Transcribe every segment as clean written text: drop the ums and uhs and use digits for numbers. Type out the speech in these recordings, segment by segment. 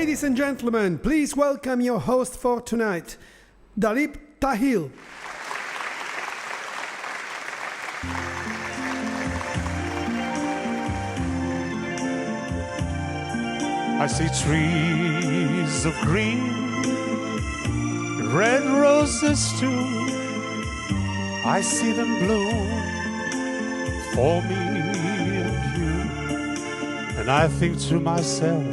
Ladies and gentlemen, please welcome your host for tonight, Dalip Tahil. I see trees of green, red roses too. I see them bloom for me and you. And I think to myself,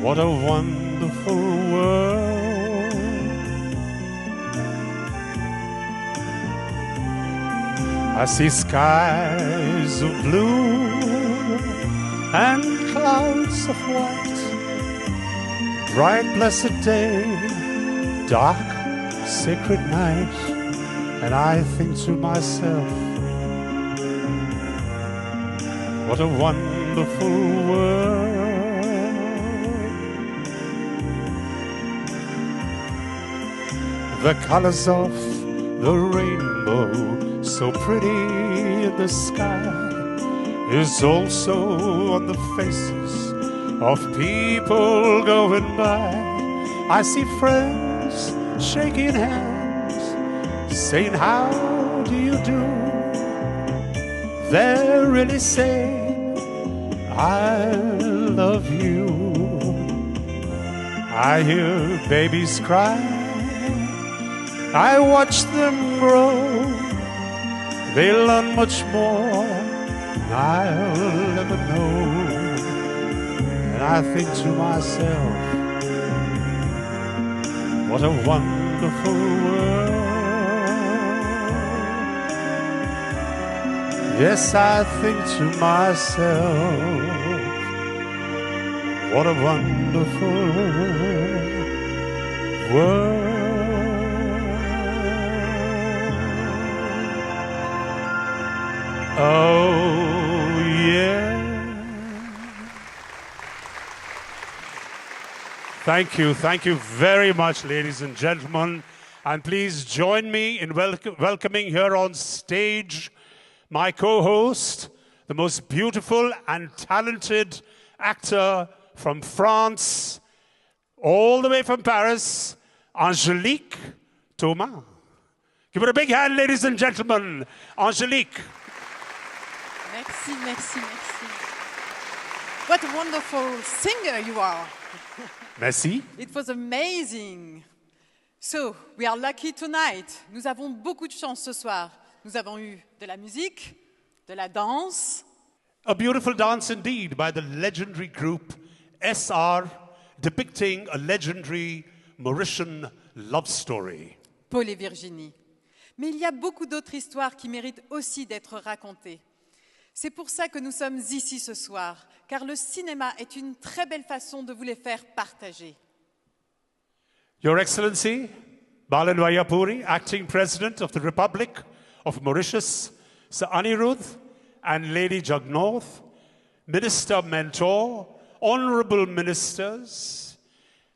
what a wonderful world. I see skies of blue and clouds of white, bright blessed day, dark sacred night. And I think to myself, what a wonderful world. The colors of the rainbow, so pretty in the sky, is also on the faces of people going by. I see friends shaking hands, saying, how do you do? They're really saying, I love you. I hear babies cry, I watch them grow. They learn much more I'll never know. And I think to myself, what a wonderful world. Yes, I think to myself, what a wonderful world. Oh, yeah. Thank you very much, ladies and gentlemen. And please join me in welcoming here on stage my co-host, the most beautiful and talented actor from France, all the way from Paris, Angélique Thomas. Give it a big hand, ladies and gentlemen. Angélique. Merci, merci, merci. What a wonderful singer you are. Merci. It was amazing. So, we are lucky tonight. Nous avons beaucoup de chance ce soir. Nous avons eu de la musique, de la danse. A beautiful dance indeed by the legendary group SR, depicting a legendary Mauritian love story. Paul et Virginie. Mais il y a beaucoup d'autres histoires qui méritent aussi d'être racontées. C'est pour ça que nous sommes ici ce soir, car le cinéma est une très belle façon de vous les faire partager. Your Excellency, Balan Vayapuri, Acting President of the Republic of Mauritius, Sir Anirudh and Lady Jagnoth, Minister Mentor, Honorable Ministers,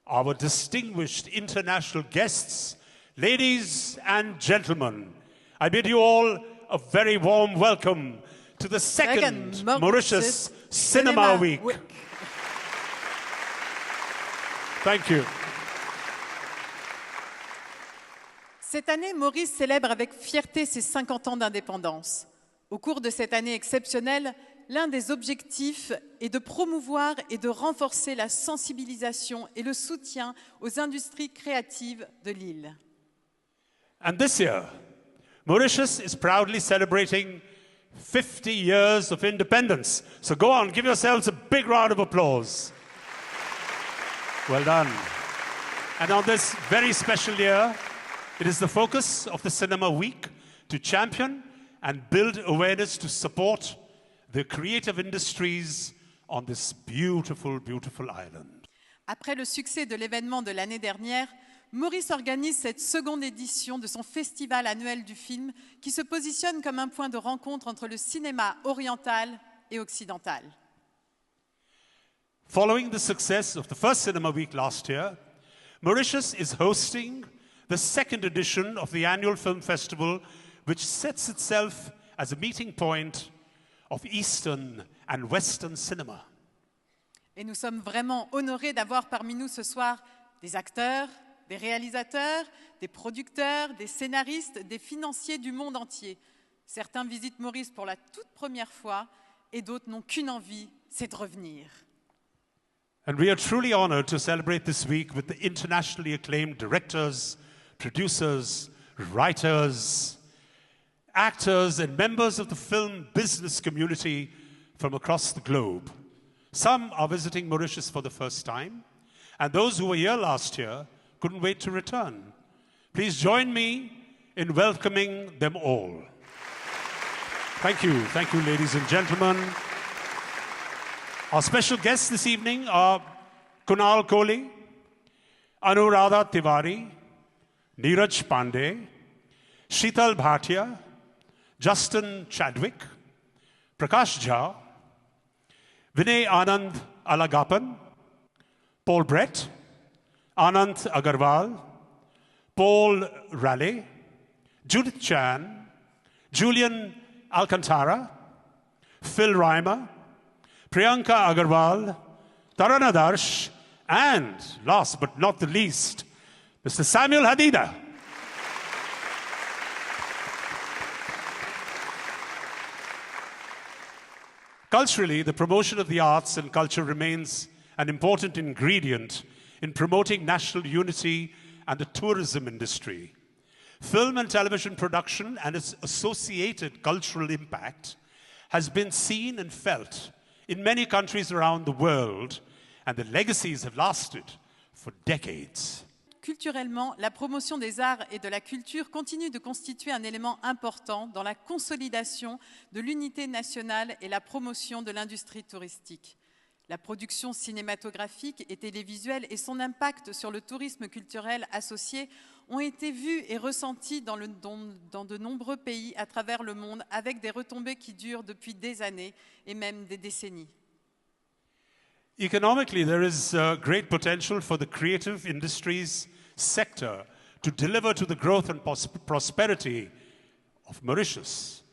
our distinguished international guests, ladies and gentlemen, I bid you all a very warm welcome to the second Mauritius Cinema Week. Thank you. Cette année, Maurice célèbre avec fierté ses 50 ans d'indépendance. Au cours de cette année exceptionnelle, l'un des objectifs est de promouvoir et de renforcer la sensibilisation et le soutien aux industries créatives de l'île. And this year, Mauritius is proudly celebrating 50 years of independence. So go on, give yourselves a big round of applause. Well done. And on this very special year, it is the focus of the Cinema Week to champion and build awareness to support the creative industries on this beautiful, beautiful island. Après le succès de l'événement de l'année dernière, Maurice organise cette seconde édition de son festival annuel du film qui se positionne comme un point de rencontre entre le cinéma oriental et occidental. Following the success of the first Cinema Week last year, Mauritius is hosting the second edition of the annual film festival, which sets itself as a meeting point of Eastern and Western cinema. Et nous sommes vraiment honorés d'avoir parmi nous ce soir des acteurs, des réalisateurs, des producteurs, des scénaristes, des financiers du monde entier. Certains visitent Maurice pour la toute première fois et d'autres n'ont qu'une envie, c'est de revenir. And we are truly honored to celebrate this week with the internationally acclaimed directors, producers, writers, actors, and members of the film business community from across the globe. Some are visiting Mauritius for the first time, and those who were here last year couldn't wait to return. Please join me in welcoming them all. Thank you, ladies and gentlemen. Our special guests this evening are Kunal Kohli, Anuradha Tiwari, Neeraj Pandey, Sheetal Bhatia, Justin Chadwick, Prakash Jha, Vinay Anand Alagapan, Paul Brett, Anant Agarwal, Paul Raleigh, Judith Chan, Julian Alcantara, Phil Reimer, Priyanka Agarwal, Taran Adarsh, and last but not the least, Mr. Samuel Hadida. Culturally, the promotion of the arts and culture remains an important ingredient in promoting national unity and the tourism industry. Film and television production and its associated cultural impact has been seen and felt in many countries around the world, and the legacies have lasted for decades. Culturellement, la promotion des arts et de la culture continue de constituer un élément important dans la consolidation de l'unité nationale et la promotion de l'industrie touristique. La production cinématographique et télévisuelle et son impact sur le tourisme culturel associé ont été vus et ressentis dans de nombreux pays à travers le monde, avec des retombées qui durent depuis des années et même des décennies. Economically, there is great potential for the creative industries sector to deliver to the growth and prosperity of Mauritius.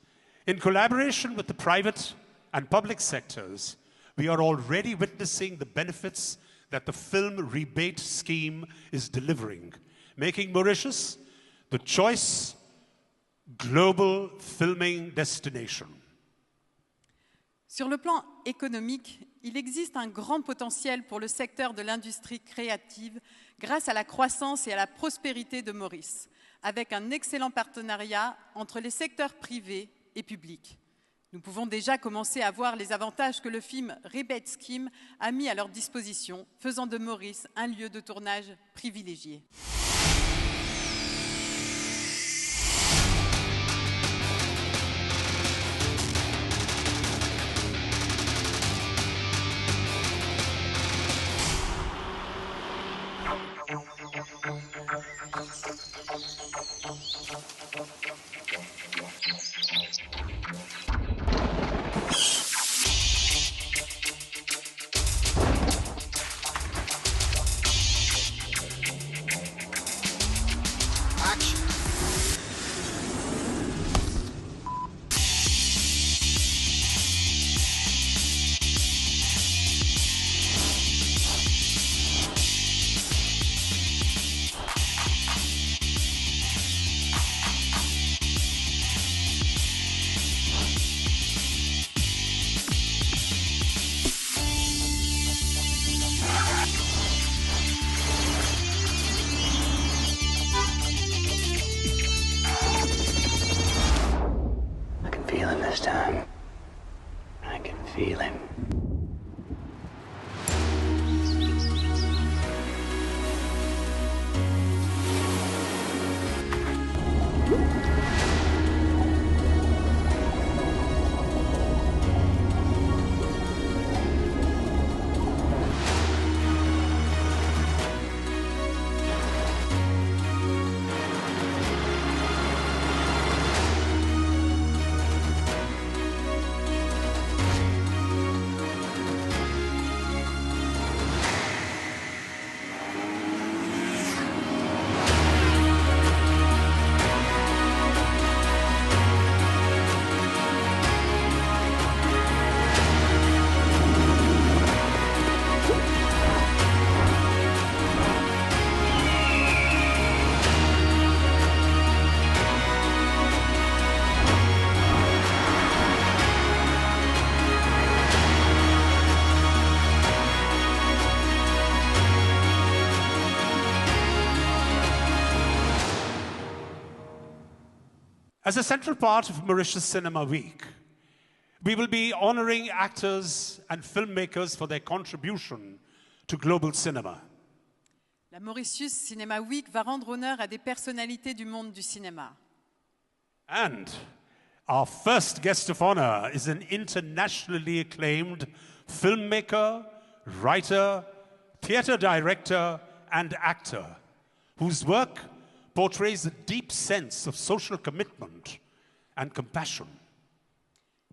In collaboration with the private and public sectors, we are already witnessing the benefits that the film rebate scheme is delivering, making Mauritius the choice global filming destination. Sur le plan économique, il existe un grand potentiel pour le secteur de l'industrie créative grâce à la croissance et à la prospérité de Maurice, avec un excellent partenariat entre les secteurs privés et publics. Nous pouvons déjà commencer à voir les avantages que le film Rebate Scheme a mis à leur disposition, faisant de Maurice un lieu de tournage privilégié. This time, I can feel him. As a central part of Mauritius Cinema Week, we will be honoring actors and filmmakers for their contribution to global cinema. La Mauritius Cinema Week va rendre honneur à des personnalités du monde du cinéma. And our first guest of honor is an internationally acclaimed filmmaker, writer, theater director, and actor whose work portrays a deep sense of social commitment and compassion.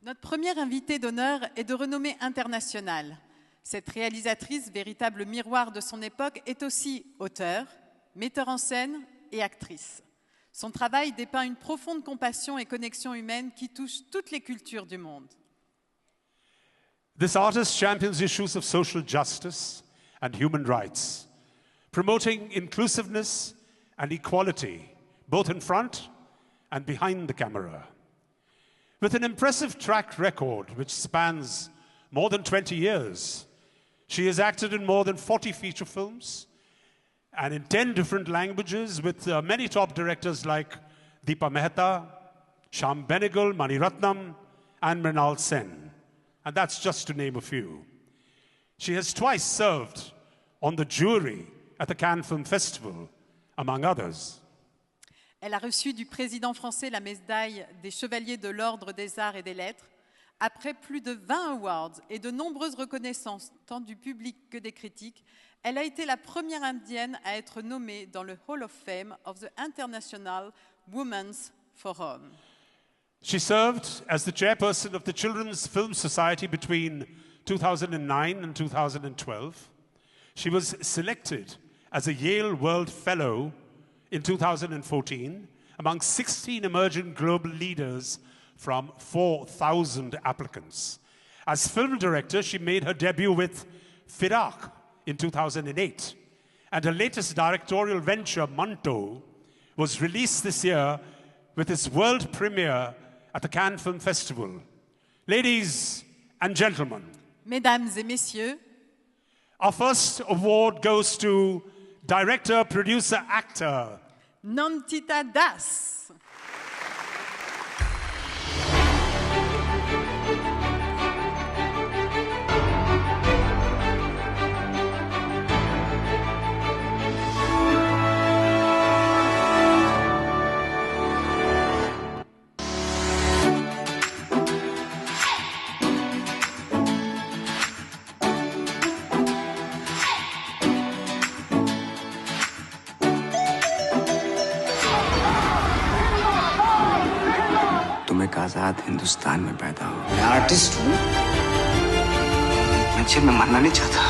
Notre première invitée d'honneur est de renommée internationale. Cette réalisatrice, véritable miroir de son époque, est aussi auteure, metteur en scène et actrice. Son travail dépeint une profonde compassion et connexion humaine qui touche toutes les cultures du monde. This artist champions issues of social justice and human rights, promoting inclusiveness and equality, both in front and behind the camera. With an impressive track record which spans more than 20 years, she has acted in more than 40 feature films and in 10 different languages with many top directors like Deepa Mehta, Shyam Benegal, Mani Ratnam, and Mrinal Sen. And that's just to name a few. She has twice served on the jury at the Cannes Film Festival, among others. Elle a reçu du président français la médaille des Chevaliers de l'Ordre des Arts et des Lettres. Après plus de 20 awards et de nombreuses reconnaissances, tant du public que des critiques, elle a été la première indienne à être nommée dans le Hall of Fame of the International Women's Forum. She served as the chairperson of the Children's Film Society between 2009 and 2012. She was selected as a Yale World Fellow in 2014 among 16 emerging global leaders from 4,000 applicants. As film director, she made her debut with Firak in 2008. And her latest directorial venture, Manto, was released this year with its world premiere at the Cannes Film Festival. Ladies and gentlemen, Mesdames et messieurs, our first award goes to director, producer, actor Nandita Das. तुम एक आजाद हिंदुस्तान में पैदा हो। मैं artist हूँ। मैं jail में मरना नहीं चाहता।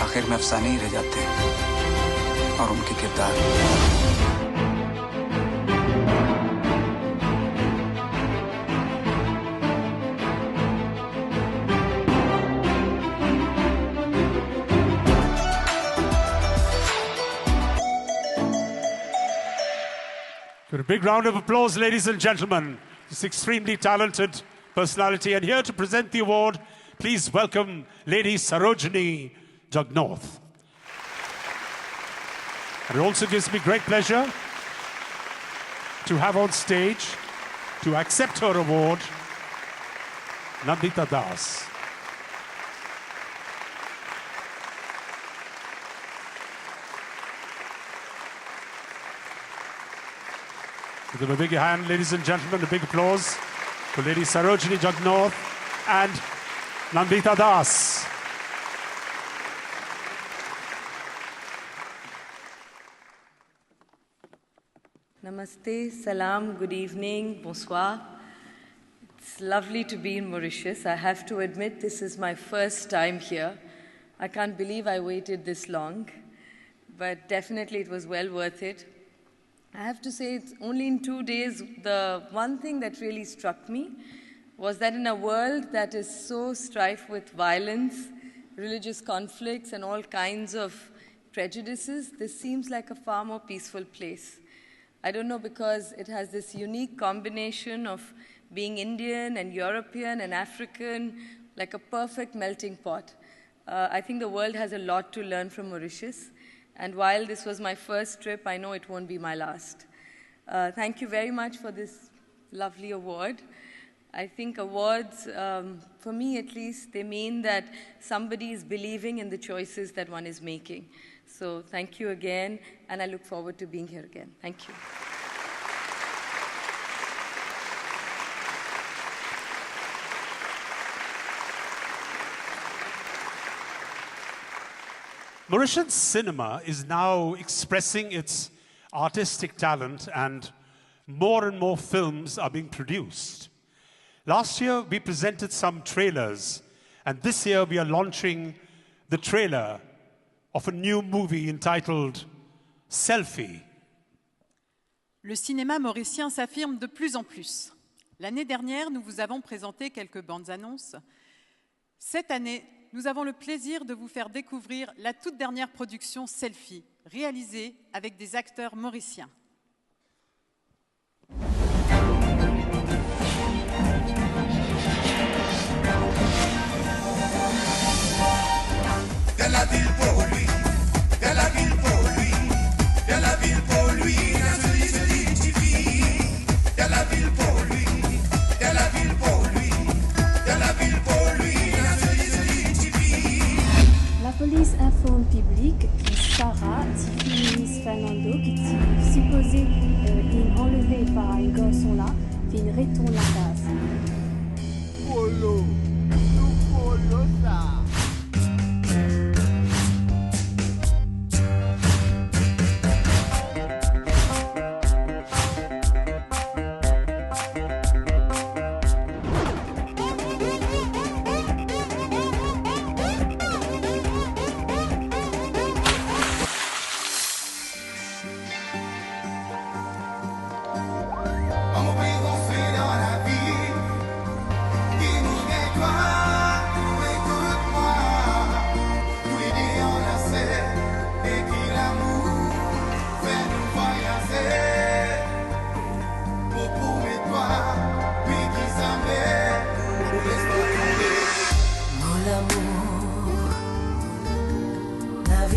आखिर में अफसाने ही रह जाते हैं और उनके किरदार। Give a big round of applause, ladies and gentlemen. This extremely talented personality. And here to present the award, please welcome Lady Sarojini Jagnoth. And it also gives me great pleasure to have on stage, to accept her award, Nandita Das. Give them a big hand, ladies and gentlemen, a big applause for Lady Sarojini Jagnoth and Nandita Das. Namaste, salam, good evening, bonsoir. It's lovely to be in Mauritius. I have to admit this is my first time here. I can't believe I waited this long, but definitely it was well worth it. I have to say, it's only in 2 days, the one thing that really struck me was that in a world that is so strife with violence, religious conflicts, and all kinds of prejudices, this seems like a far more peaceful place. I don't know, because it has this unique combination of being Indian and European and African, like a perfect melting pot. I think the world has a lot to learn from Mauritius. And while this was my first trip, I know it won't be my last. Thank you very much for this lovely award. I think awards, for me at least, they mean that somebody is believing in the choices that one is making. So thank you again, and I look forward to being here again. Thank you. Mauritian cinema is now expressing its artistic talent, and more films are being produced. Last year, we presented some trailers, and this year we are launching the trailer of a new movie entitled Selfie. Le cinéma mauricien s'affirme de plus en plus. L'année dernière, nous vous avons présenté quelques bandes annonces. Cette année, nous avons le plaisir de vous faire découvrir la toute dernière production Selfie, réalisée avec des acteurs mauriciens. De la ville pour lui, de la ville pour lui, de la ville pour lui, se identifie. De la ville pour lui, de la ville pour lui, de la ville pour lui, se identifie. La police informe public que Sarah, Tiffany Fernando, qui est supposée être enlevée par un garçon là, vient retourner la base. Polo, nous polo ça.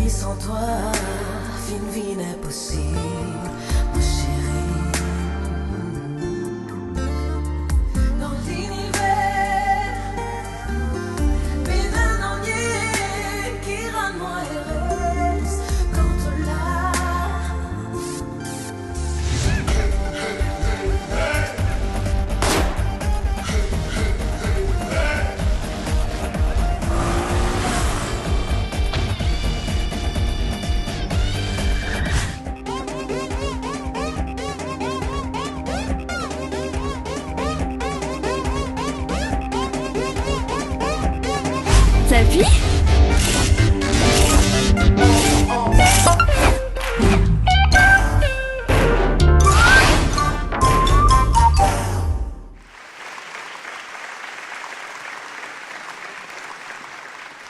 Sans toi, une vie n'est possible, ma chérie. Dans l'univers, mais d'un ennui qui rend moi heureuse quand on l'a. Selfie?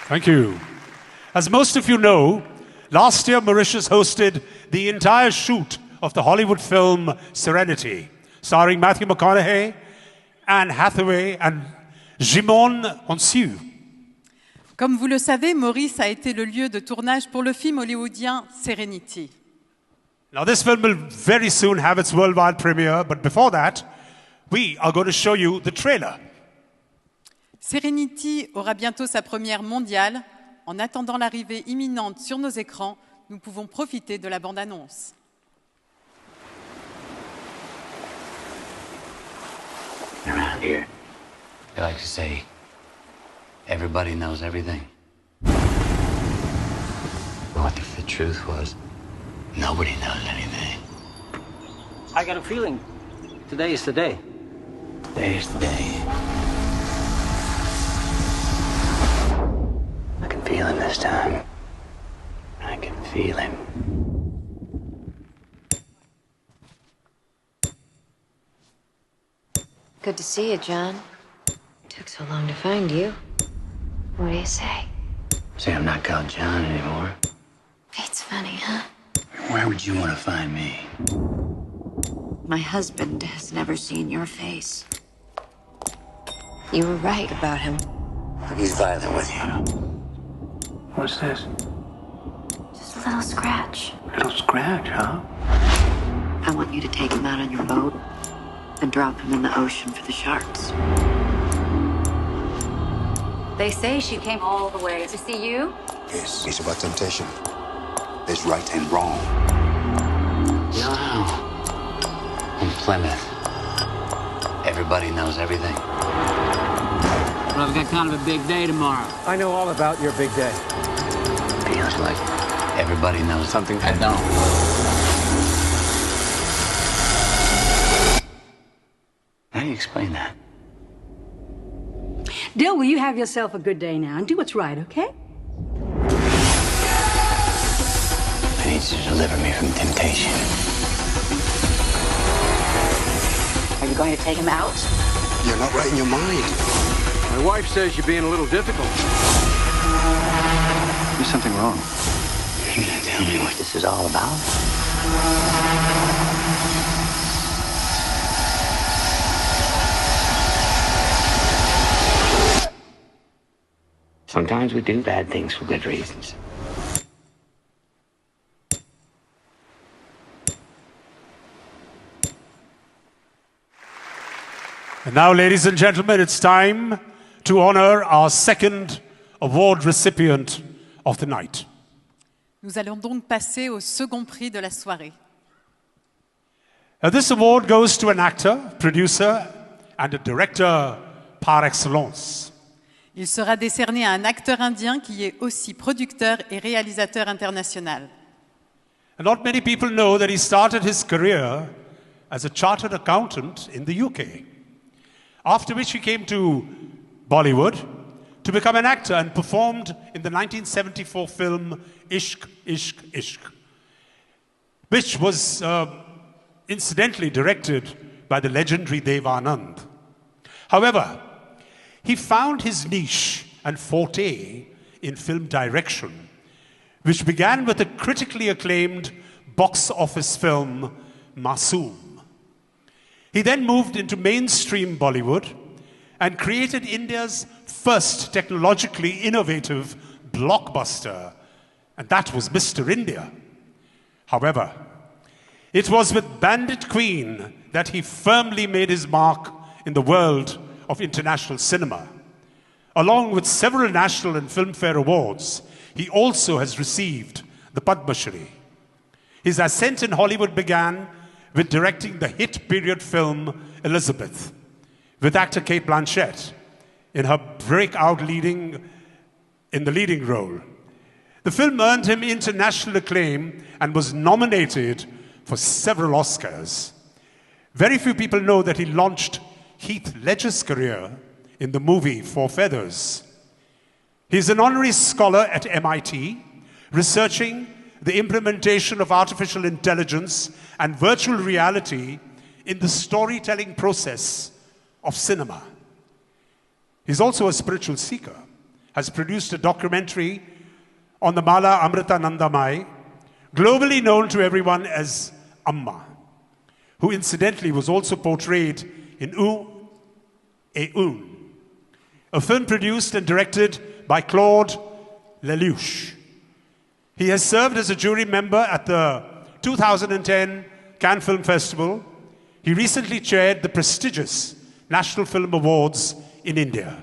Thank you. As most of you know, last year Mauritius hosted the entire shoot of the Hollywood film Serenity, starring Matthew McConaughey, Anne Hathaway and Jimon Onsiu. Comme vous le savez, Maurice a été le lieu de tournage pour le film hollywoodien Serenity. Now this film will very soon have its worldwide premiere, but before that, we are going to show you the trailer. Serenity aura bientôt sa première mondiale. En attendant l'arrivée imminente sur nos écrans, nous pouvons profiter de la bande-annonce. Around here, they like to say, everybody knows everything. What if the truth was, nobody knows anything? I got a feeling today is the day. Today's the day. I can feel him this time. I can feel him. Good to see you, John. Took so long to find you. What do you say? Say I'm not called John anymore. It's funny, huh? Where would you want to find me? My husband has never seen your face. You were right about him. He's violent with you. What's this? Just a little scratch. Little scratch, huh? I want you to take him out on your boat and drop him in the ocean for the sharks. They say she came all the way to see you? Yes, it's about temptation. There's right and wrong. No. In Plymouth, everybody knows everything. Well, I've got kind of a big day tomorrow. I know all about your big day. Feels like everybody knows something I don't. How do you explain that? Dill, will you have yourself a good day now and do what's right, okay? I need you to deliver me from temptation. Are you going to take him out? You're not right in your mind. My wife says you're being a little difficult. There's something wrong. You're gonna tell me what this is all about? Sometimes we do bad things for good reasons. And now, ladies and gentlemen, it's time to honor our second award recipient of the night. Nous allons donc passer au second prix de la soirée. Now, this award goes to an actor, producer, and a director par excellence. Il sera décerné à un acteur indien qui est aussi producteur et réalisateur international. And not many people know that he started his career as a chartered accountant in the UK, after which he came to Bollywood to become an actor and performed in the 1974 film Ishq, Ishq, Ishq, which was incidentally directed by the legendary Dev Anand. However, he found his niche and forte in film direction, which began with a critically acclaimed box office film, Masoom. He then moved into mainstream Bollywood and created India's first technologically innovative blockbuster, and that was Mr. India. However, it was with Bandit Queen that he firmly made his mark in the world of international cinema. Along with several national and Filmfare awards, he also has received the Padma Shri. His ascent in Hollywood began with directing the hit period film Elizabeth, with actor Kate Blanchett in her breakout in the leading role. The film earned him international acclaim and was nominated for several Oscars. Very few people know that he launched Heath Ledger's career in the movie Four Feathers. He's an honorary scholar at MIT, researching the implementation of artificial intelligence and virtual reality in the storytelling process of cinema. He's also a spiritual seeker, has produced a documentary on the Mala Amritanandamai, globally known to everyone as Amma, who incidentally was also portrayed in Un, a film produced and directed by Claude Lelouch. He has served as a jury member at the 2010 Cannes Film Festival. He recently chaired the prestigious National Film Awards in India.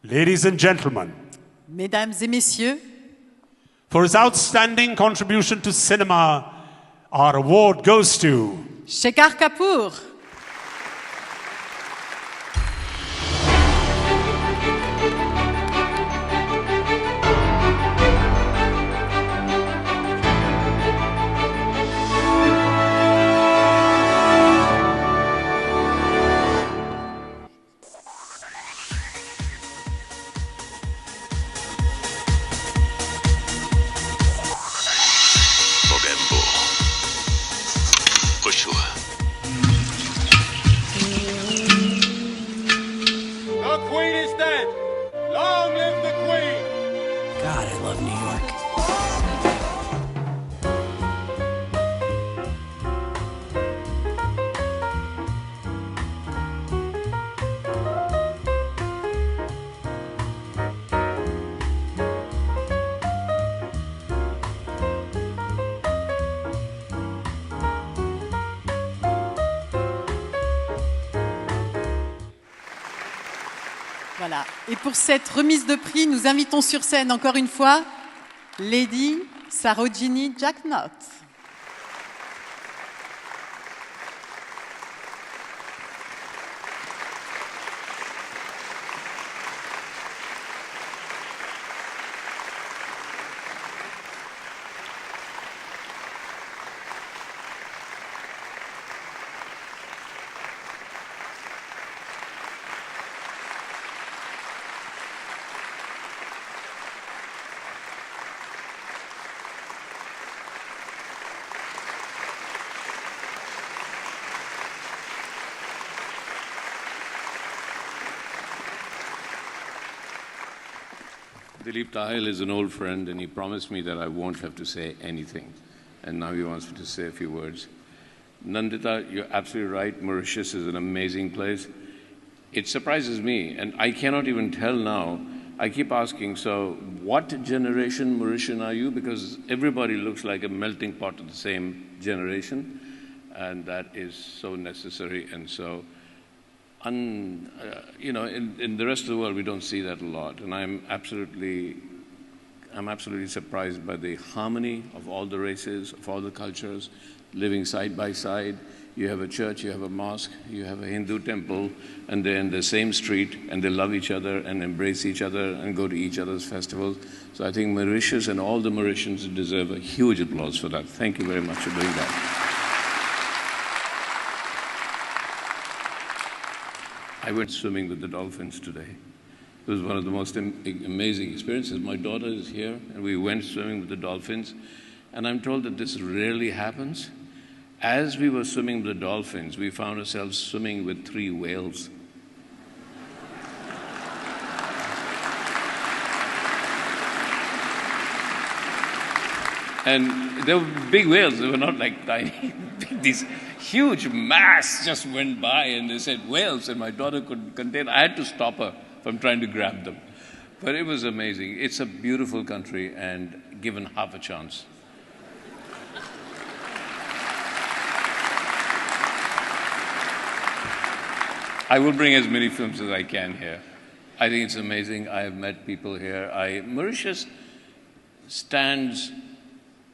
Ladies and gentlemen, Mesdames et messieurs, for his outstanding contribution to cinema, our award goes to Shekhar Kapoor. Mogambo. Joshua. Voilà. Et pour cette remise de prix, nous invitons sur scène encore une fois Lady Sarojini Jacknott. Dilip Tahil is an old friend, and he promised me that I won't have to say anything. And now he wants me to say a few words. Nandita, you're absolutely right. Mauritius is an amazing place. It surprises me, and I cannot even tell now. I keep asking, so what generation Mauritian are you? Because everybody looks like a melting pot of the same generation, and that is so necessary and so you know, in the rest of the world, we don't see that a lot. And I'm absolutely surprised by the harmony of all the races, of all the cultures, living side by side. You have a church, you have a mosque, you have a Hindu temple, and they're in the same street, and they love each other and embrace each other and go to each other's festivals. So I think Mauritius and all the Mauritians deserve a huge applause for that. Thank you very much for doing that. I went swimming with the dolphins today. It was one of the most amazing experiences. My daughter is here, and we went swimming with the dolphins. And I'm told that this rarely happens. As we were swimming with the dolphins, we found ourselves swimming with 3 whales. And they were big whales, they were not like tiny. These huge mass just went by, and they said whales, and my daughter couldn't contain. I had to stop her from trying to grab them. But it was amazing. It's a beautiful country, and given half a chance. I will bring as many films as I can here. I think it's amazing. I have met people here. Mauritius stands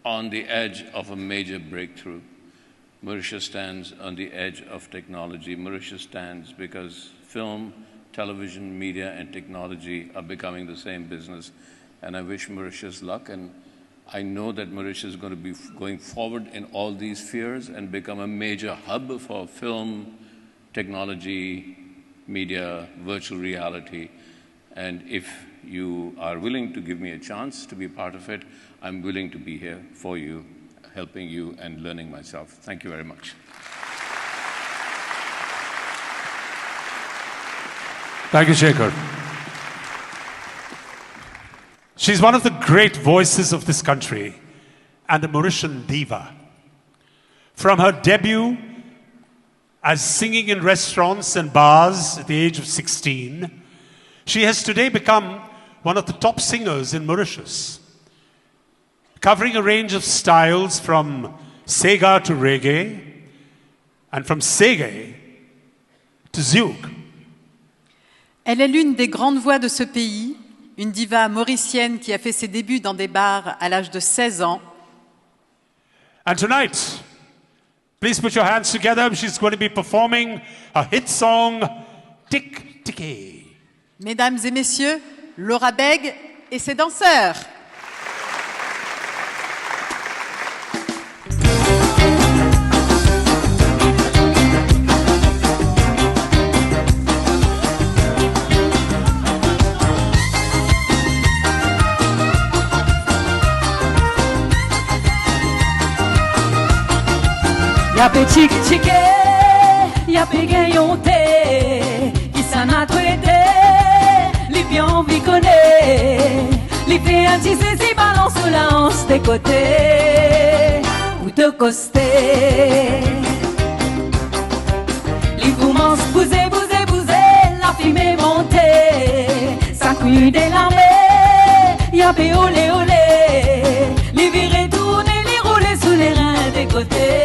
on the edge of a major breakthrough. Mauritius stands on the edge of technology. Mauritius stands because film, television, media, and technology are becoming the same business. And I wish Mauritius luck. And I know that Mauritius is going to be going forward in all these spheres and become a major hub for film, technology, media, virtual reality. And if you are willing to give me a chance to be part of it, I'm willing to be here for you, helping you and learning myself. Thank you very much. Thank you, Shekhar. She's one of the great voices of this country and a Mauritian diva. From her debut as singing in restaurants and bars at the age of 16, she has today become one of the top singers in Mauritius, covering a range of styles from Sega to reggae, and from Sega to Zouk. Elle est l'une des grandes voix de ce pays, une diva mauricienne qui a fait ses débuts dans des bars à l'âge de 16 ans. And tonight, please put your hands together. She's going to be performing a hit song, Tik Tiki. Mesdames et messieurs, Laura Beg et ses danseurs. Y'a pe chik chike, y'a pe gayonte, qui s'en a traité, les bien vi connaît, les fait un petit si balance la hanse des côtés, ou de costé. Les commence bouser, bouser, bouser, la fumée montée, ça cuit des larmes, y'a pe olé olé, les virer tourner, les rouler sous les reins des côtés.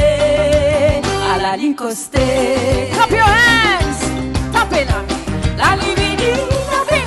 La ligne costée. Clap your hands. Tapez la livini, tapez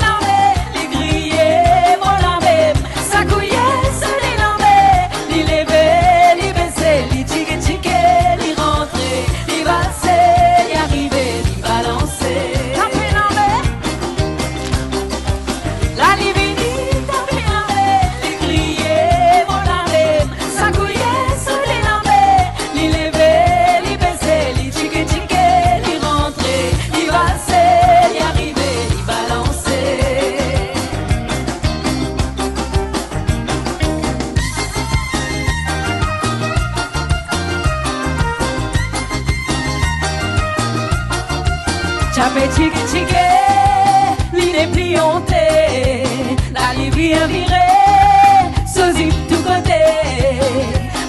Chapé chique chique, li déplianté, la rivière virée, sosie tout côté.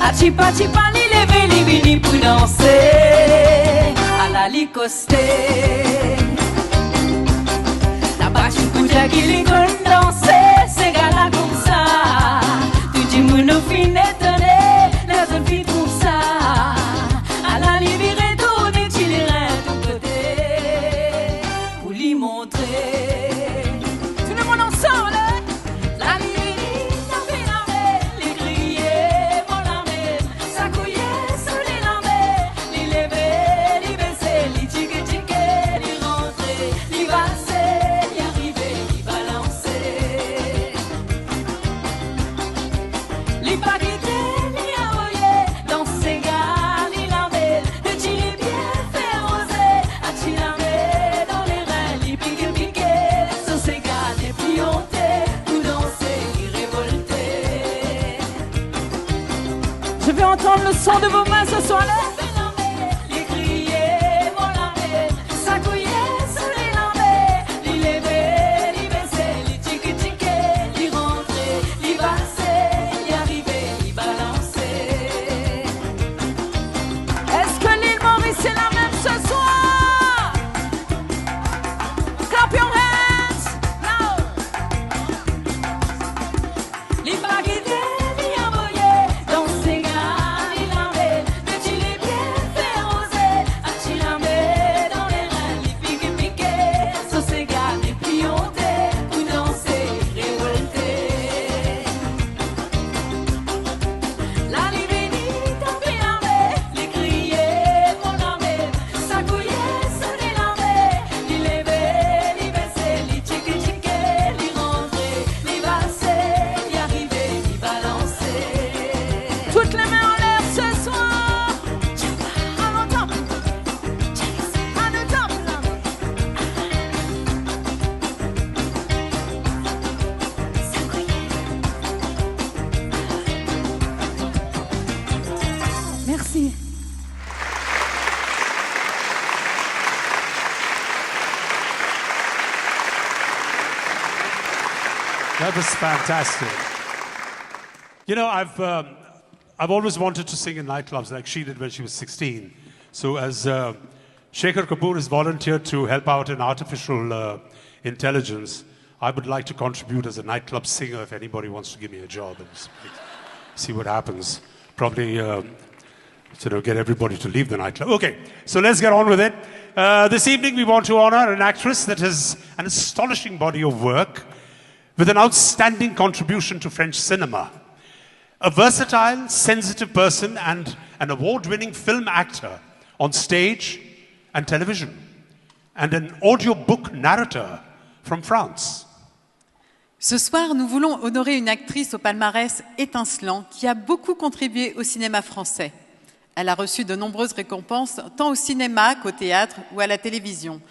A chipa chipa, li levé, li vini pour danser, à la licosté. La bâche pour qui li con danser, c'est gala comme ça. Tu dis mon fin étonné, la jeune fille pour ça. À la rivière tourner, tu les reins tout côté. Pour lui montrer, tout le monde ensemble, la rivière n'a fait la mer, les crier, mon armée, ça couillait sous les lambés, les lever, les baisser, les tique tique, les rentrer, les passer, les arriver, les balancer, les paqueter, les envoyer, dans ces gars, les lambés, de tirer bien, faire oser, à tirer dans les reins, les piquer, piquer, sur ces gars, les plianter, tout danser, les révolter. Je veux entendre le son de vos mains ce soir-là. Les crier, mon armée, ça couillait sous les lambés, les lever, les baisser, les tique tique, les rentrer, les passer, les arriver, les balancer. Est-ce que l'île Maurice est la même ce soir? Clap your hands now. Les baguettes, les envoyer, dans ces gars, les lambés, de tirer bien, faire oser, à tirer dans les reins, les piquer, piquer, sur ces gars, les plianter, pour danser, révolter. La livénie, tomber en mer, les crier, mon armée, ça couillait sous les lambés, les lever, les baisser, les tique tique, les rentrer, les passer, les arriver, les balancer. Toutes les mains en l'air ce soir. À nos tempes. À nos tempes, merci. That was fantastic. You know, I've always wanted to sing in nightclubs like she did when she was 16. So as Shekhar Kapoor has volunteered to help out in artificial intelligence, I would like to contribute as a nightclub singer if anybody wants to give me a job and see what happens. Probably get everybody to leave the nightclub. Okay, so let's get on with it. This evening we want to honor an actress that has an astonishing body of work with an outstanding contribution to French cinema. A versatile, sensitive person and an award-winning film actor on stage and television, and an audiobook narrator from France. Ce soir, nous voulons honorer une actrice au palmarès étincelant qui a beaucoup contribué au cinéma français. Elle a reçu de nombreuses récompenses, tant au cinéma qu'au théâtre ou à la télévision.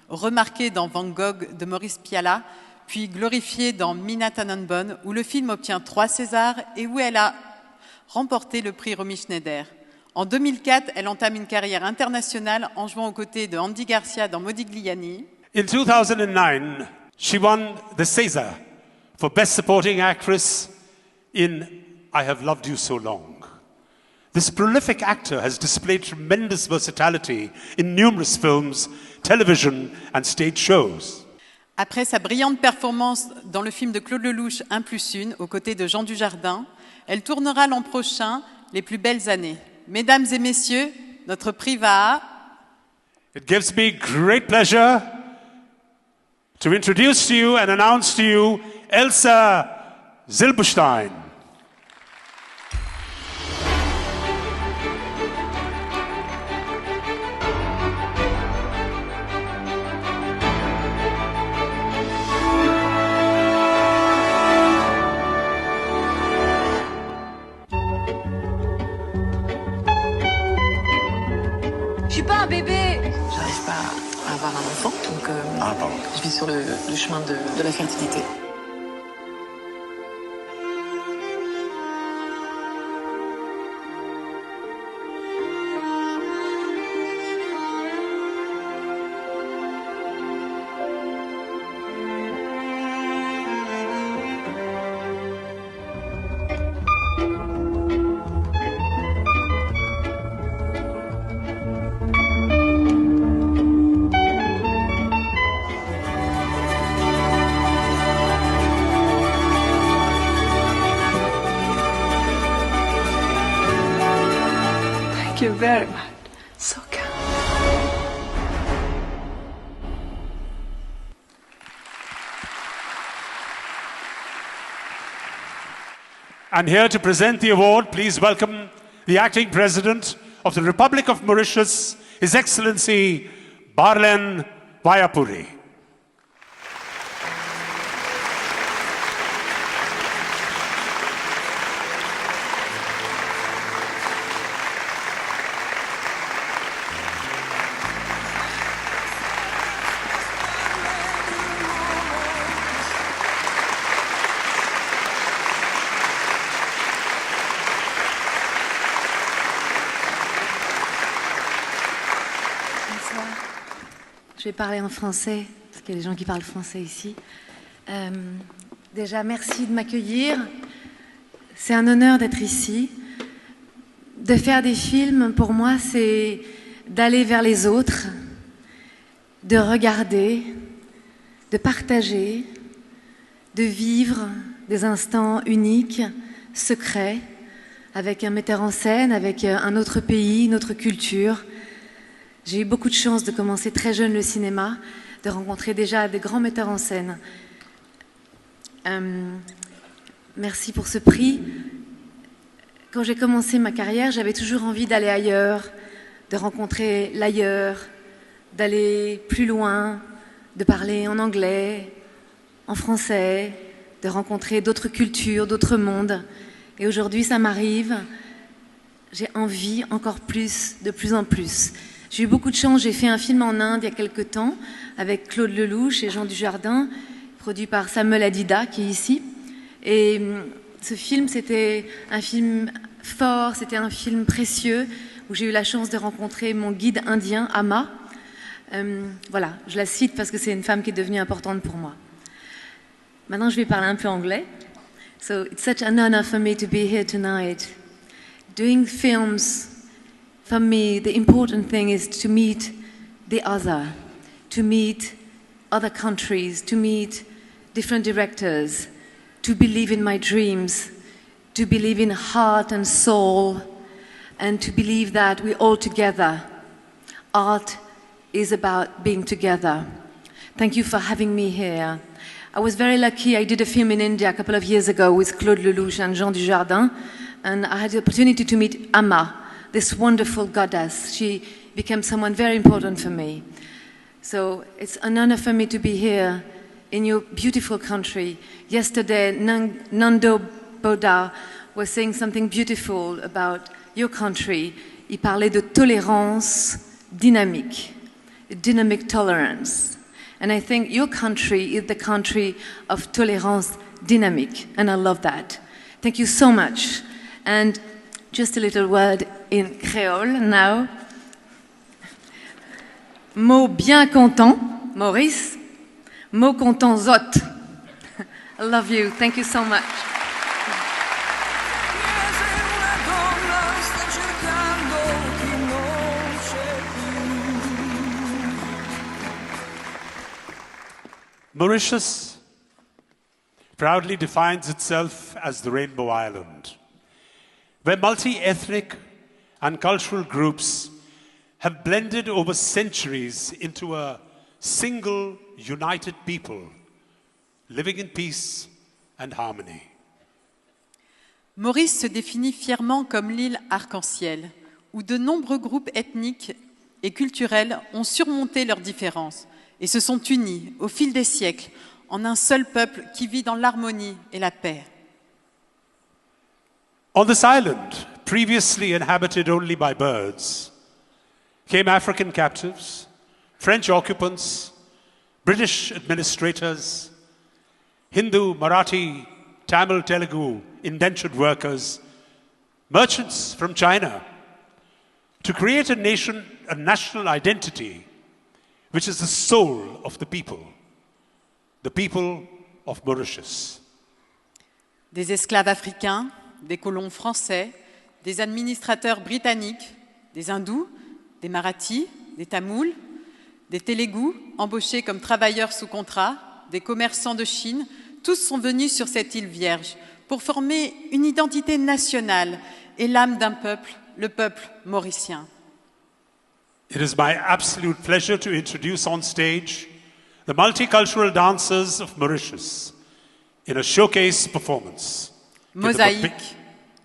Remarquée dans Van Gogh de Maurice Pialat, puis glorifiée dans Mina Tannenbaum, où le film obtient 3 Césars et où elle a remporté le prix Romy Schneider. En 2004, elle entame une carrière internationale en jouant aux côtés de Andy Garcia dans Modigliani. In 2009, she won the César for Best Supporting Actress in I Have Loved You So Long. This prolific actor has displayed tremendous versatility in numerous films, television and stage shows. Après sa brillante performance dans le film de Claude Lelouch 1+1 aux côtés de Jean Dujardin, elle tournera l'an prochain Les plus belles années. Mesdames et messieurs, notre prix va à... It gives me great pleasure to introduce to you and announce to you Elsa Zilberstein. Je suis pas un bébé. J'arrive pas à avoir un enfant, donc je vis sur le chemin de la fertilité. very much. So kind. And here to present the award, please welcome the acting president of the Republic of Mauritius, His Excellency Barlen Vayapuri. Je vais parler en français, parce qu'il y a des gens qui parlent français ici. Déjà, merci de m'accueillir. C'est un honneur d'être ici. De faire des films, pour moi, c'est d'aller vers les autres, de regarder, de partager, de vivre des instants uniques, secrets, avec un metteur en scène, avec un autre pays, une autre culture. J'ai eu beaucoup de chance de commencer très jeune le cinéma, de rencontrer déjà des grands metteurs en scène. Merci pour ce prix. Quand j'ai commencé ma carrière, j'avais toujours envie d'aller ailleurs, de rencontrer l'ailleurs, d'aller plus loin, de parler en anglais, en français, de rencontrer d'autres cultures, d'autres mondes. Et aujourd'hui, ça m'arrive. J'ai envie encore plus, de plus en plus. J'ai eu beaucoup de chance, j'ai fait un film en Inde il y a quelques temps avec Claude Lelouch et Jean Dujardin, produit par Samuel Adida qui est ici. Et ce film, c'était un film fort, c'était un film précieux où j'ai eu la chance de rencontrer mon guide indien, Amma. Voilà, je la cite parce que c'est une femme qui est devenue importante pour moi. Maintenant, je vais parler un peu anglais. So it's such an honor for me to be here tonight. Doing films, for me, the important thing is to meet the other, to meet other countries, to meet different directors, to believe in my dreams, to believe in heart and soul, and to believe that we're all together. Art is about being together. Thank you for having me here. I was very lucky. I did a film in India a couple of years ago with Claude Lelouch and Jean Dujardin, and I had the opportunity to meet Amma, this wonderful goddess. She became someone very important for me. So it's an honor for me to be here in your beautiful country. Yesterday, Nando Boda was saying something beautiful about your country. Il parlait de tolérance dynamique, dynamic tolerance. And I think your country is the country of tolérance dynamique, and I love that. Thank you so much. And just a little word in Creole now. Mot bien content, Maurice. Mot content, Zot. I love you. Thank you so much. Mauritius proudly defines itself as the Rainbow Island, where multi-ethnic and cultural groups have blended over centuries into a single, united people, living in peace and harmony. Maurice se définit fièrement comme l'île arc-en-ciel, où de nombreux groupes ethniques et culturels ont surmonté leurs différences et se sont unis au fil des siècles en un seul peuple qui vit dans l'harmonie et la paix. On this island, previously inhabited only by birds, came African captives, French occupants, British administrators, Hindu, Marathi, Tamil, Telugu, indentured workers, merchants from China, to create a nation, a national identity, which is the soul of the people of Mauritius. Des esclaves africains, des colons français, des administrateurs britanniques, des hindous, des marathis, des tamouls, des télégus embauchés comme travailleurs sous contrat, des commerçants de Chine, tous sont venus sur cette île vierge pour former une identité nationale et l'âme d'un peuple le peuple mauricien. It is my absolute pleasure to introduce on stage the multicultural dancers of Mauritius in a showcase performance. Mosaïque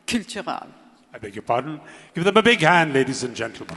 culturelle. I beg your pardon. Give them a big hand, ladies and gentlemen.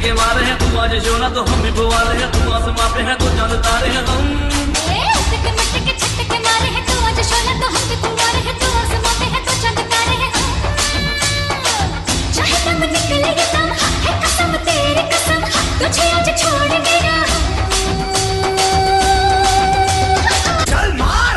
के मारे हैं तू आज शोला तो हम भी बुआले हैं तू आसमां पे है तो चांद तारे हैं हम के मटके छटके मारे हैं तू आज शोला तो हम भी बुआले हैं तू आसमां पे है तो चांद तारे हैं हम चाहे दम निकले ये दम है कसम तेरी कसम तुझे आज छोड़ेंगे ना चल मार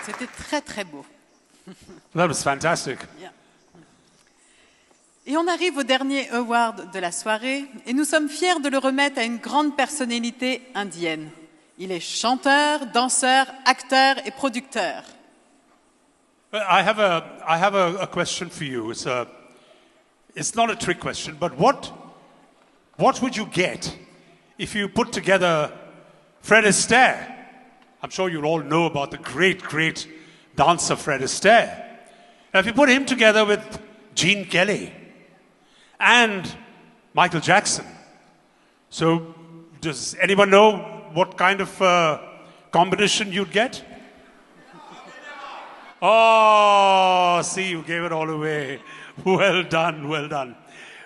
C'était très très beau. That was fantastic. Yeah. Et on arrive au dernier award de la soirée et nous sommes fiers de le remettre à une grande personnalité indienne. Il est chanteur, danseur, acteur et producteur. I have a question for you. It's not a trick question, but what would you get if you put together Fred Astaire? I'm sure you all know about the great dancer Fred Astaire. Now, if you put him together with Gene Kelly and Michael Jackson, so does anyone know what kind of combination you'd get? Oh, see, you gave it all away. Well done, well done.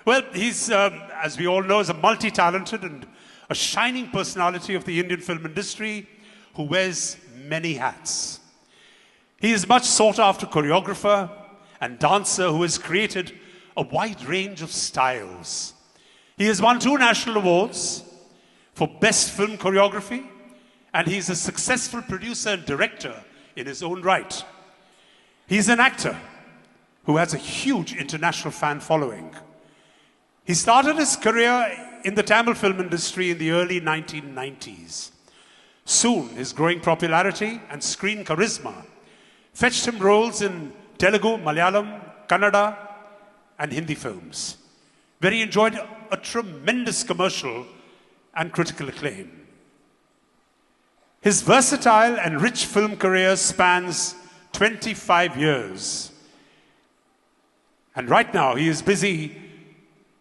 Well, he's, as we all know, is a multi-talented and a shining personality of the Indian film industry who wears many hats. He is much sought after choreographer and dancer who has created a wide range of styles. He has won 2 national awards for Best Film Choreography, and he's a successful producer and director in his own right. He's an actor who has a huge international fan following. He started his career in the Tamil film industry in the early 1990s. Soon, his growing popularity and screen charisma fetched him roles in Telugu, Malayalam, Kannada, and Hindi films, where he enjoyed a tremendous commercial and critical acclaim. His versatile and rich film career spans 25 years. And right now, he is busy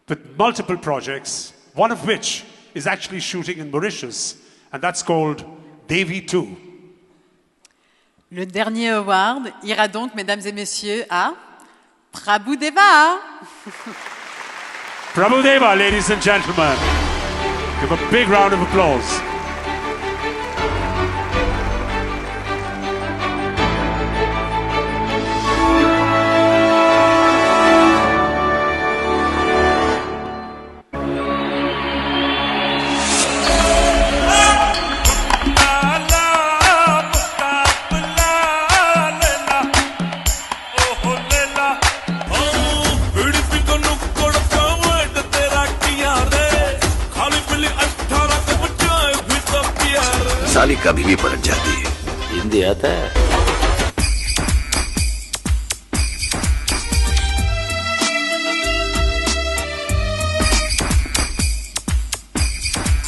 with multiple projects, one of which is actually shooting in Mauritius, and that's called Devi 2. Le dernier award ira donc, mesdames et messieurs, à Prabhudeva. Prabhudeva, ladies and gentlemen. Give a big round of applause. साली कभी भी पलट जाती है। हिंदी आता है?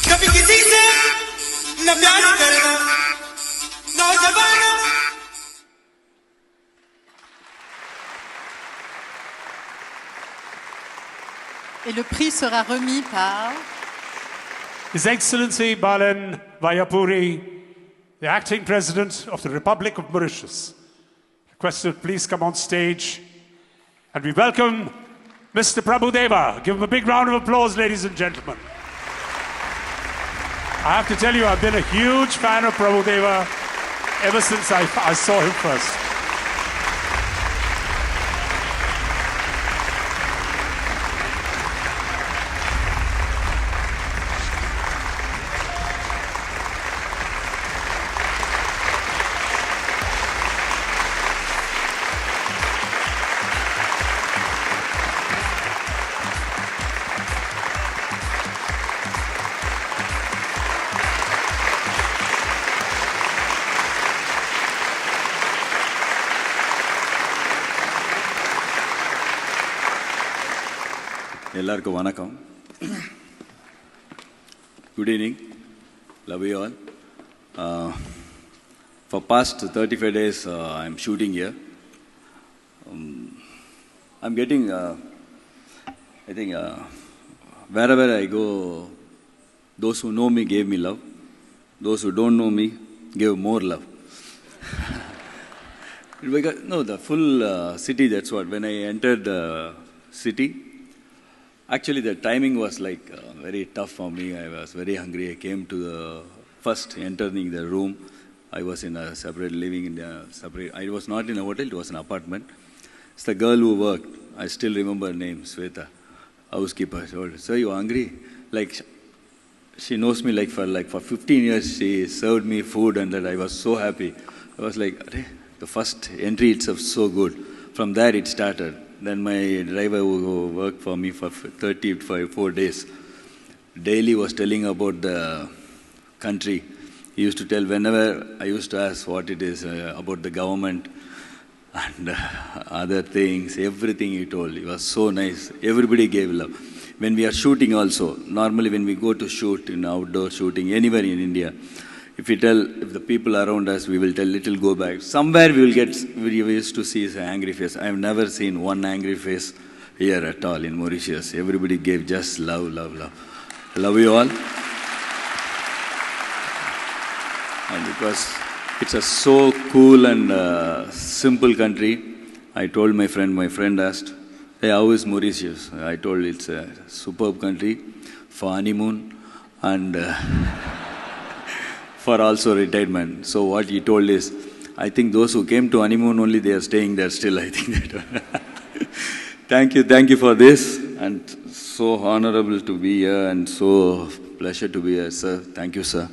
कभी किसी से न प्यार करना नौजवान। Et le prix sera remis par His Excellency Balen Vayapuri, the Acting President of the Republic of Mauritius. Requested, please come on stage. And we welcome Mr. Prabhudeva. Give him a big round of applause, ladies and gentlemen. I have to tell you, I've been a huge fan of Prabhudeva ever since I saw him first. எல்லாருக்கும் வணக்கம். Good evening. Love you all. For past 35 days, I'm shooting here. I'm getting, I think, wherever I go, those who know me gave me love. Those who don't know me gave more love. Because, no, the full city, that's what. When I entered the city, actually, the timing was like very tough for me. I was very hungry. I came to the first entering the room. I was in a separate living in a separate. I was not in a hotel. It was an apartment. It's the girl who worked. I still remember her name, Sweta, housekeeper. She told, "Sir, you hungry?" Like she knows me like for 15 years. She served me food, and that I was so happy. I was like, the first entry itself so good. From there it started. Then my driver who worked for me for 34 days, daily was telling about the country. He used to tell whenever I used to ask what it is about the government and other things, everything he told. It was so nice. Everybody gave love. When we are shooting also, normally when we go to shoot in outdoor shooting, anywhere in India, if the people around us, we will tell little go back. Somewhere we used to see an angry face. I have never seen one angry face here at all in Mauritius. Everybody gave just love, love, love. Love you all. And it's a so cool and simple country. I told my friend asked, "Hey, how is Mauritius?" I told it's a superb country for honeymoon and for also retirement. So what he told is, I think those who came to honeymoon only, they are staying there still, I think that. Thank you for this, and so honorable to be here and so pleasure to be here, sir. Thank you, sir.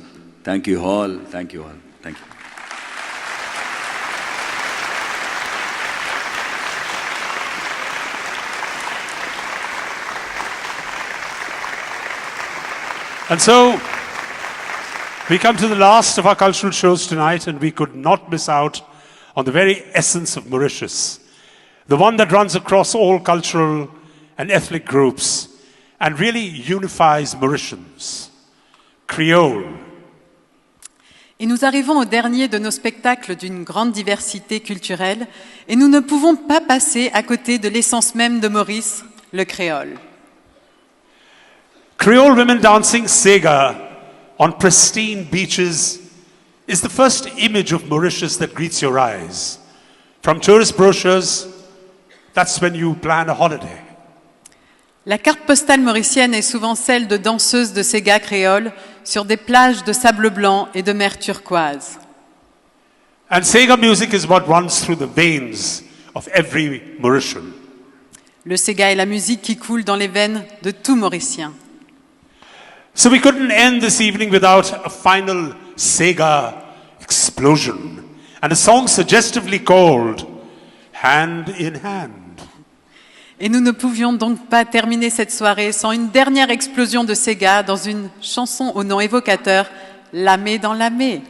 Thank you all. Thank you all. Thank you. And so, we come to the last of our cultural shows tonight, and we could not miss out on the very essence of Mauritius, the one that runs across all cultural and ethnic groups and really unifies Mauritians, Creole. Et nous arrivons au dernier de nos spectacles d'une grande diversité culturelle, et nous ne pouvons pas passer à côté de l'essence même de Maurice, le créole. Creole women dancing sega on pristine beaches is the first image of Mauritius that greets your eyes. From tourist brochures, that's when you plan a holiday. La carte postale mauricienne est souvent celle de danseuses de sega créole sur des plages de sable blanc et de mer turquoise. And sega music is what runs through the veins of every Mauritian. Le sega est la musique qui coule dans les veines de tout Mauricien. So we couldn't end this evening without a final sega explosion and a song suggestively called Hand in Hand. Et nous ne pouvions donc pas terminer cette soirée sans une dernière explosion de sega dans une chanson au nom évocateur, Lamé dans Lamé.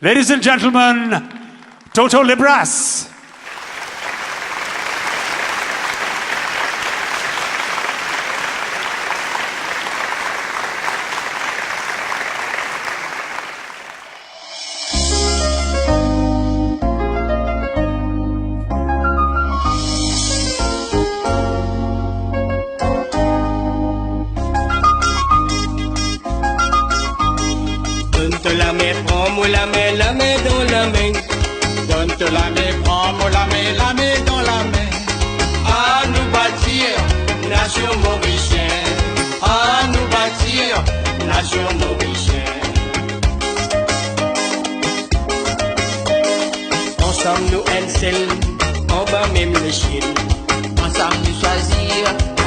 Ladies and gentlemen, Toto Libras. Donne-te la main, prends-moi la main dans la main. Donne-te la main, prends-moi la main dans la main. À nous bâtir, nation mauricienne. À nous bâtir, nation mauricienne. Ensemble nous un seul, on va même le chien. Ensemble nous choisir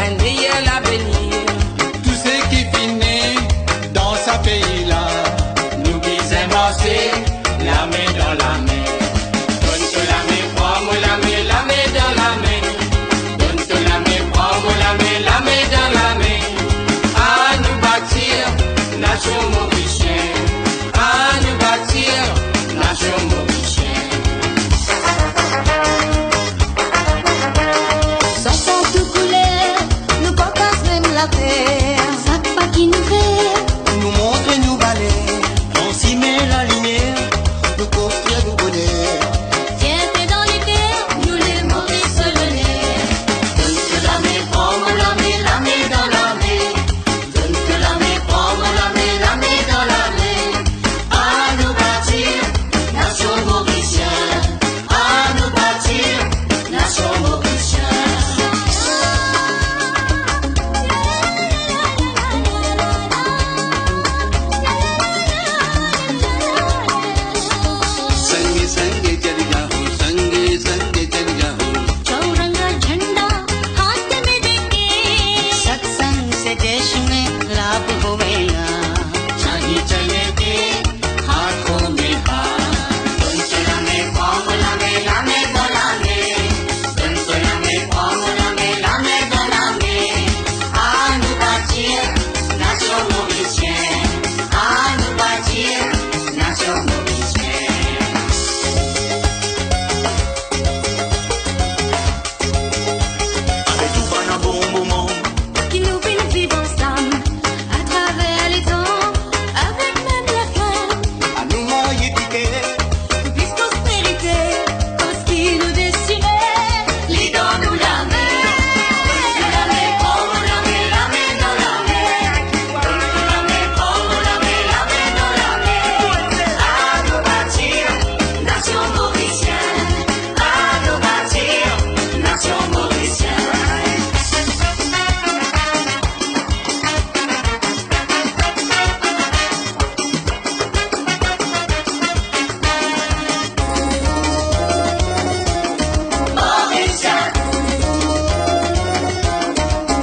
un réel avenir. Tout ce qui finit dans ce pays-là. La main dans la main. Donne-te la main, prends-moi la main dans la main. Donne-te la main, prends-moi la main dans la main. À nous bâtir, nation mauricienne. À nous bâtir, nation mauricienne. Ça sent tout couler, nous partageons même la terre. Ça pas qui nous fait, Nous montre, nous balais. On s'y met la lumière. Nous construire nous bonheur. fierté dans les cœurs, nous les Maurice le nez. Donne-te la main, prends-moi la main dans la main. Donne-te la main, prends-moi la main dans la main. À nous bâtir, nation mauricienne. À nous bâtir, nation mauricienne. संगे संगे चल जाओ संगे संगे चल जाओ चौरंगा झंडा हाथ में देंगे, सत्संग से देश में लाभ होवेगा चाहे चले के हाथों में हाथ donne-te la main prends-moi la main dans la main donne-te la main prends-moi la main dans la main à nous bâtir nation mauricienne à nous bâtir nation mauricienne. Avec tout un bon moment qui nous fait nous vivre ensemble, à travers les temps, avec même la fin, à nous moyer piquer plus prospérité, cause qui nous destinait, les dents nous la main donne-te la main prends-moi la main dans la main donne-te la main prends-moi la main dans la main à nous bâtir nation mauricienne à nous bâtir nation mauricienne. Mauricien,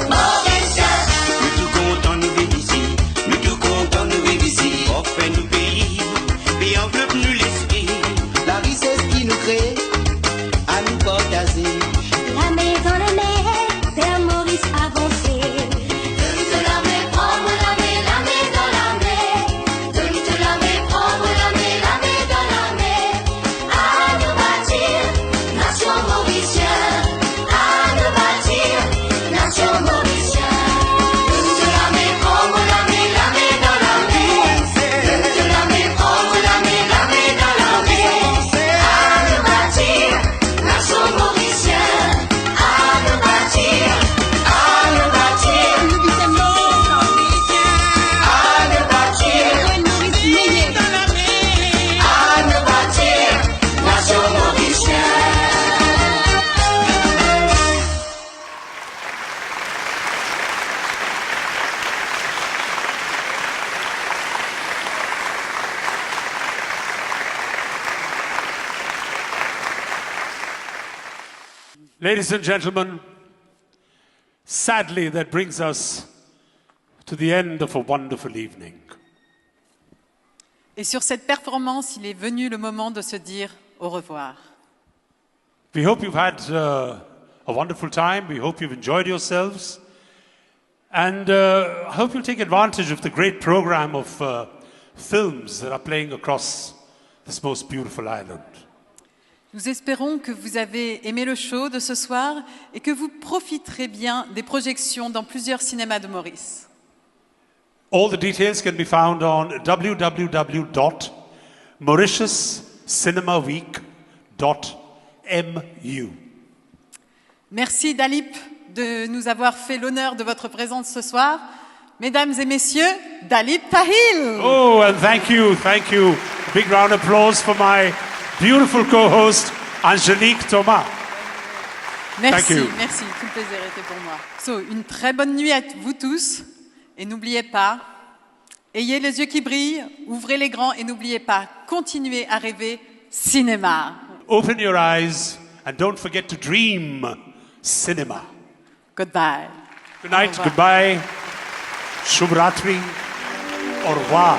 Mauricien. Nous tout contents nous vivre ici, nous tout contents nous vivre ici. Offrez nous pays, puis enveloppe nous l'esprit. La richesse qui nous crée, à nous partager. la main dans la main, Père Maurice avancé. Donne-te la main, prends-moi la main dans la main. Donne-te la main, prends-moi la main dans la main. À nous bâtir, nation mauricienne. À nous bâtir, nation mauricienne. Donne-te la main, prends-moi la main dans la main. Donne-te la main, prends-moi la main dans la main. À nous bâtir, nation mauricienne. À nous bâtir, à nous bâtir. Ladies and gentlemen, sadly, that brings us to the end of a wonderful evening. Et sur cette performance, il est venu le moment de se dire au revoir. We hope you've had a wonderful time. We hope you've enjoyed yourselves. And I hope you'll take advantage of the great program of films that are playing across this most beautiful island. Nous espérons que vous avez aimé le show de ce soir et que vous profiterez bien des projections dans plusieurs cinémas de Maurice. All the details can be found on www.mauritiuscinemaweek.mu. Merci Dalip de nous avoir fait l'honneur de votre présence ce soir. Mesdames et messieurs, Dalip Tahil. Oh, and thank you. Big round of applause for my beautiful co-host, Angélique Thomas. Merci, Thank you. merci, tout le plaisir était pour moi. So, une très bonne nuit à vous tous, et n'oubliez pas, ayez les yeux qui brillent, ouvrez les grands, et n'oubliez pas, continuez à rêver cinéma. Open your eyes and don't forget to dream cinema. Goodbye. Good night, goodbye, Shubhratri, au revoir.